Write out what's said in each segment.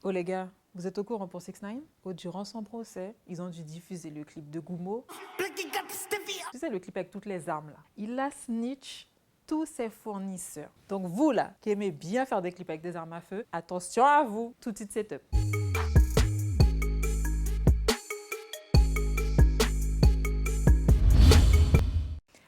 Oh les gars, vous êtes au courant pour 6ix9ine? Durant son procès, ils ont dû diffuser le clip de Goumo. Tu sais, le clip avec toutes les armes là. Il a snitch tous ses fournisseurs. Donc vous là, qui aimez bien faire des clips avec des armes à feu, attention à vous, tout de suite setup.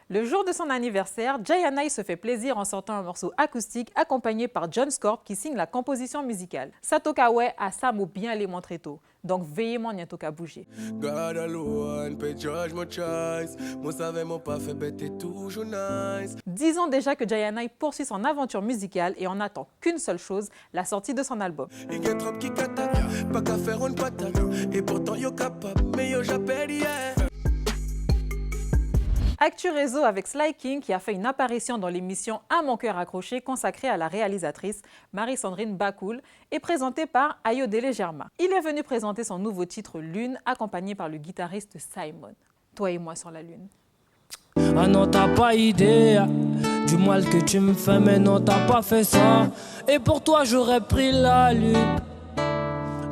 Le jour de son anniversaire, Jay&I se fait plaisir en sortant un morceau acoustique accompagné par John Scorp qui signe la composition musicale. Satokawe a ça mot bien les montrer tôt, donc veillez mon niento qu'à bouger. Disons déjà que Jay&I poursuit son aventure musicale et on attend qu'une seule chose, la sortie de son album. Actu Réseau avec Sly King qui a fait une apparition dans l'émission À mon cœur accroché consacrée à la réalisatrice Marie-Sandrine Bakoul et présentée par Ayodele Germa. Il est venu présenter son nouveau titre Lune accompagné par le guitariste Simon. Toi et moi sur la lune. Ah non, t'as pas idée du mal que tu me fais, mais non, t'as pas fait ça. Et pour toi, j'aurais pris la lune.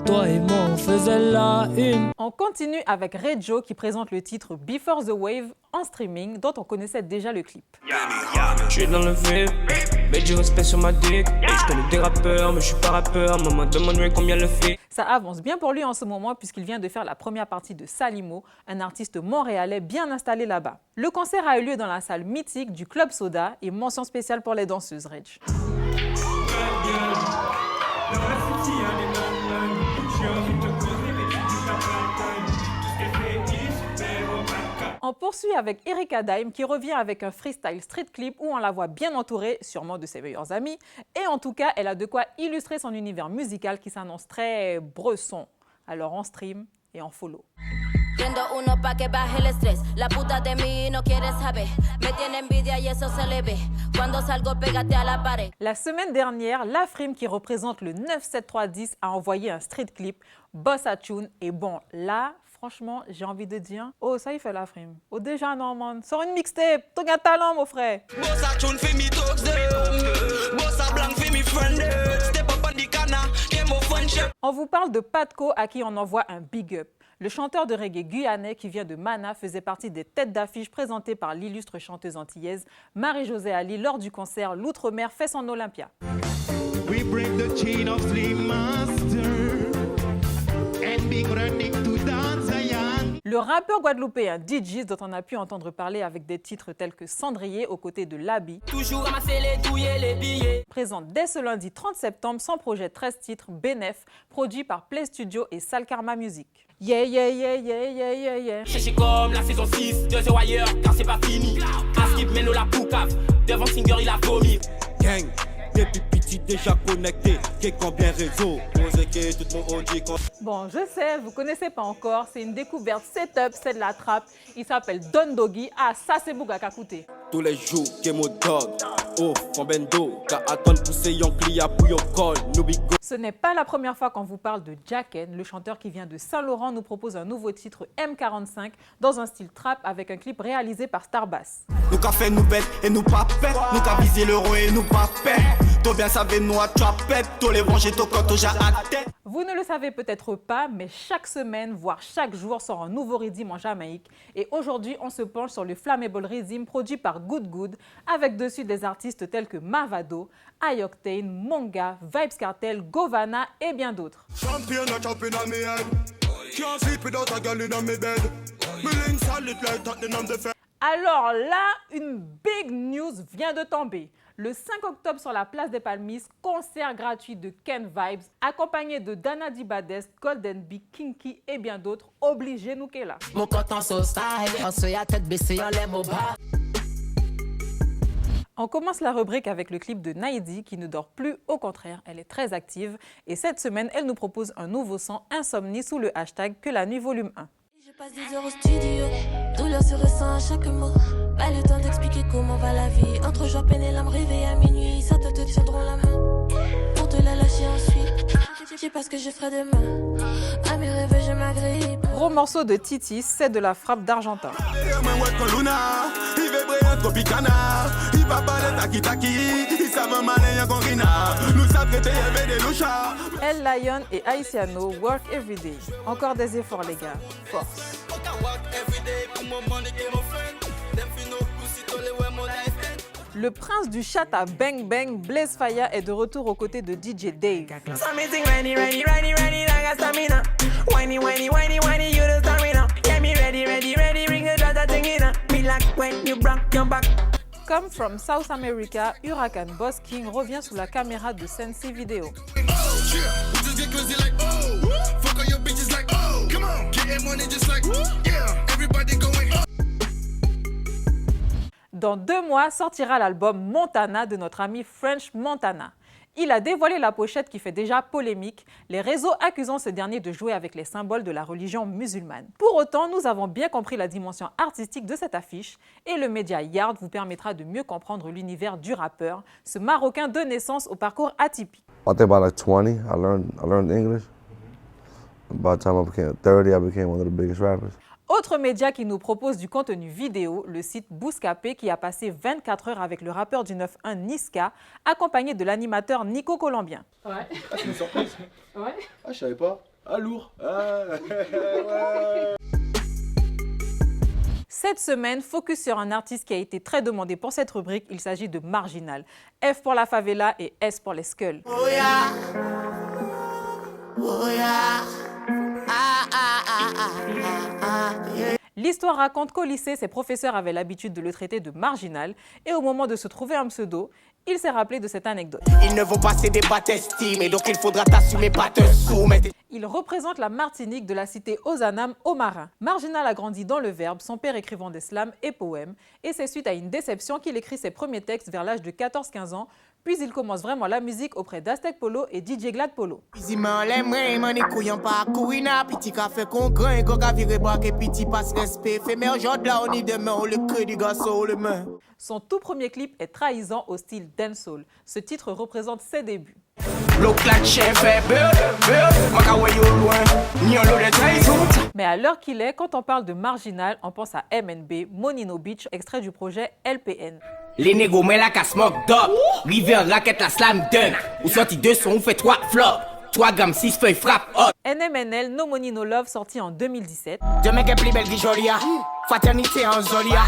Toi et moi, on faisait la une. On continue avec Rejo qui présente le titre Before the Wave en streaming dont on connaissait déjà le clip. Je suis dans le vif, mais du respect sur ma dick. Et je connais des rappeurs, mais je suis pas rappeur. Maman demande combien le fait. Ça avance bien pour lui en ce moment puisqu'il vient de faire la première partie de Salimo, un artiste montréalais bien installé là-bas. Le concert a eu lieu dans la salle mythique du Club Soda et mention spéciale pour les danseuses, Reg. On poursuit avec Erika Daim qui revient avec un freestyle street clip où on la voit bien entourée, sûrement de ses meilleurs amis. Et en tout cas, elle a de quoi illustrer son univers musical qui s'annonce très bresson. Alors on stream et on follow. La semaine dernière, Lafrim qui représente le 97310 a envoyé un street clip, Bossa Tune, et bon, là, franchement, j'ai envie de dire, oh, ça y fait Lafrim. Oh, déjà, non, man, sors une mixtape, t'as un talent, mon frère. Bossa Tune fait mi dogs, Bossa Blanc fait mi friend, step up on the canna, game of friendship. On vous parle de Patco à qui on envoie un big up. Le chanteur de reggae guyanais qui vient de Mana faisait partie des têtes d'affiche présentées par l'illustre chanteuse antillaise Marie-Josée Ali lors du concert L'Outre-mer fait son Olympia. We break the chain of slave master and be running to dance. Le rappeur guadeloupéen DJs dont on a pu entendre parler avec des titres tels que Cendrier aux côtés de Labi, toujours ramasser les douilles les billets, présente dès ce lundi 30 septembre son projet 13 titres Benef, produit par Play Studio et Sal Karma Music. Yeah, yeah, yeah, yeah, yeah, yeah, yeah. Cherchez comme la saison 6, 2-0 ailleurs, car c'est pas fini. Askip, Melo, la poucave, devant Singer, il a vomi. Gang, depuis petit déjà connecté, combien réseau. Bon, je sais, vous connaissez pas encore, c'est une découverte setup, c'est de la trappe. Il s'appelle Don Doggy. Ah, ça c'est Bouga Kakouté. Tous les jours, Kemo Dog, oh, Fombendo, ka attendre pousser yon clia pour yon call, Nubigo. Ce n'est pas la première fois qu'on vous parle de Jacken. Le chanteur qui vient de Saint-Laurent nous propose un nouveau titre M45 dans un style trap avec un clip réalisé par Starbass. Nous qu'a fait nous bête et nous pas pète, nous qu'a visé l'euro et nous pas pète. Toi bien savez nous à trapette, tous les venger toi quand toi j'ai à tête. Vous ne le savez peut-être pas, mais chaque semaine, voire chaque jour, sort un nouveau rythme en Jamaïque. Et aujourd'hui, on se penche sur le Flammable Rhythm produit par Good Good, avec dessus des artistes tels que Mavado, Ioctane, Monga, Vibes Cartel, Govana et bien d'autres. Alors là, une big news vient de tomber. Le 5 octobre sur la place des Palmis, concert gratuit de Ken Vibes, accompagné de Dana Dibadest, Golden Bee, Kinky et bien d'autres. Obligé nous qu'est là. Mon coton so style, on se y a tête baissée, on l'aime au bas. On commence la rubrique avec le clip de Naidi qui ne dort plus, au contraire, elle est très active. Et cette semaine, elle nous propose un nouveau son, Insomnie, sous le hashtag Que la nuit volume 1. Je passe des heures au studio, douleur se ressent à chaque mot. Pas le temps d'expliquer comment va la vie. Entre joie, peine et larmes, réveillée à minuit. Ça te tiendront la main pour te la lâcher ensuite. Je sais pas ce que je ferai demain. À mes rêves, je m'agrippe. Gros morceau de Titi, c'est de la frappe d'Argentin. dans Tropicana. Il va parler taki-taki, il savent malin y'a conquina. Nous savons traiter avec des louchards. El Lion et Haitiano work every day. Encore des efforts les gars, force. Le prince du chat à Bang Bang, Blaze Faya, est de retour aux côtés de DJ Dave. Comme from South America, Huracan Boss King revient sous la caméra de Sensi Video. Dans 2 mois sortira l'album Montana de notre ami French Montana. Il a dévoilé la pochette qui fait déjà polémique, les réseaux accusant ce dernier de jouer avec les symboles de la religion musulmane. Pour autant, nous avons bien compris la dimension artistique de cette affiche et le média Yard vous permettra de mieux comprendre l'univers du rappeur, ce Marocain de naissance au parcours atypique. I think about like 20, I learned English. By the time I became 30, I became one of the biggest rappers. Autre média qui nous propose du contenu vidéo, le site Bouscapé qui a passé 24 heures avec le rappeur du 9-1 Niska, accompagné de l'animateur Nico Colombien. Ouais. Ah, c'est une surprise. Ouais. Ah, je savais pas. Ah, lourd. Ah, ouais. Cette semaine, focus sur un artiste qui a été très demandé pour cette rubrique, il s'agit de Marginal. F pour la favela et S pour les skulls. Oh yeah. Oh yeah. L'histoire raconte qu'au lycée, ses professeurs avaient l'habitude de le traiter de marginal et au moment de se trouver un pseudo, il s'est rappelé de cette anecdote. Ils ne vont pas céder, pas t'estimer, donc il faudra t'assumer, pas te soumettre. Il représente la Martinique de la cité Ozanam au Marin. Marginal a grandi dans le Verbe, son père écrivant des slams et poèmes, et c'est suite à une déception qu'il écrit ses premiers textes vers l'âge de 14-15 ans, puis il commence vraiment la musique auprès d'Aztec Polo et DJ Glad Polo. Son tout premier clip est Trahison au style dancehall. Ce titre représente ses débuts. Mais à l'heure qu'il est, quand on parle de Marginal, on pense à MNB, Monino Beach, extrait du projet LPN. Les négos mais la casse moque d'op. River raquette la slam dunk. Ou sorti 2 sons, ou fait 3 flops. 3 gammes, 6 feuilles frappe hot. NMNL, No Money No Love, sorti en 2017. Deux mecs est plus belle que Jolia. Fraternité en Zolia.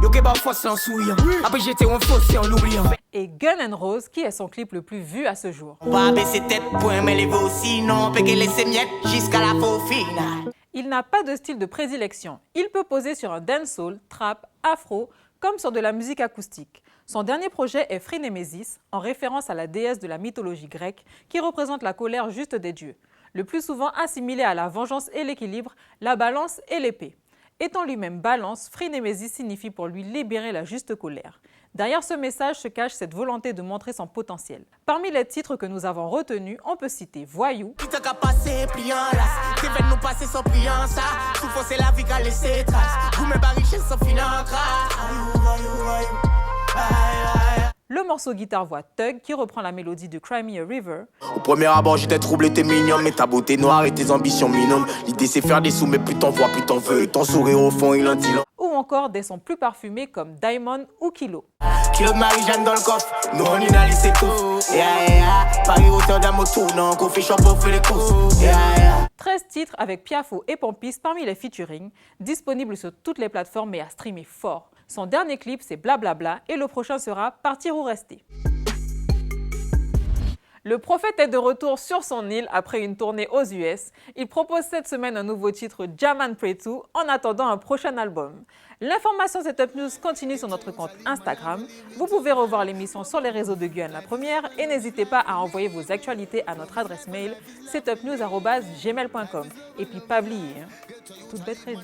Yo que bah force en souillant. Après j'étais un fossé en l'oubliant. Et Gun and Rose, qui est son clip le plus vu à ce jour. Pas baisser tête, point mais les veut aussi. Non, peut que laisser miette jusqu'à la faux finale. Il n'a pas de style de prédilection. Il peut poser sur un dancehall, trap, afro, comme sur de la musique acoustique. Son dernier projet est Phrénémésis, en référence à la déesse de la mythologie grecque, qui représente la colère juste des dieux, le plus souvent assimilée à la vengeance et l'équilibre, la balance et l'épée. Étant lui-même balance, Phrénémésis signifie pour lui libérer la juste colère. Derrière ce message se cache cette volonté de montrer son potentiel. Parmi les titres que nous avons retenus, on peut citer Voyou, Qui t'a qu'à passer, pliant là. T'es fait nous passer sans priant ça. Souffle c'est la vie qu'à laisser trace. Vous me barrichez sans filancre. le morceau guitare-voix Thug qui reprend la mélodie de Cry Me a River. Au premier abord, j'étais troublé, t'es mignon, mais ta beauté noire et tes ambitions minimum. L'idée c'est faire des sous, mais plus t'en vois, plus t'en veux. Et ton sourire au fond, il en dit long. Ou encore des sons plus parfumés comme Diamond ou Kilo. Kilo de Marie-Jeanne dans le coffre, nous on y a laissé tout. Paris hauteur d'un moto, non, qu'on fait shop, on fait les courses. 13 titres avec Piafo et Pompis parmi les featuring, disponibles sur toutes les plateformes et à streamer fort. Son dernier clip, c'est Blablabla et le prochain sera Partir ou Rester. Le prophète est de retour sur son île après une tournée aux US. Il propose cette semaine un nouveau titre, Jam and Pray To, en attendant un prochain album. L'information Setup News continue sur notre compte Instagram. Vous pouvez revoir l'émission sur les réseaux de Guyane la première et n'hésitez pas à envoyer vos actualités à notre adresse mail setupnews@gmail.com. Et puis pas oublier, toute bête ready,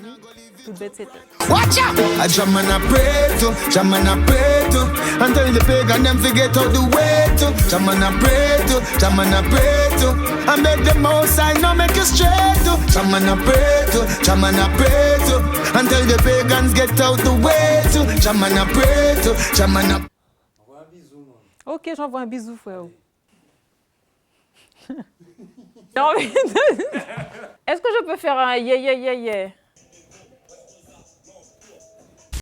toute bête setup. Watch out! I jam and I pray to, jam and I pray to. Until the pagan them forget out the way to. Jam and I pray to, jam and I pray to. I make them outside now make you straight to. Jam and I pray to, jam and I pray to. Until the pagans get out the way to. Jam and I pray to, jam and I. Ok, j'envoie un bisou, frère. J'ai envie de... Est-ce que je peux faire un yeah yeah yeah yeah?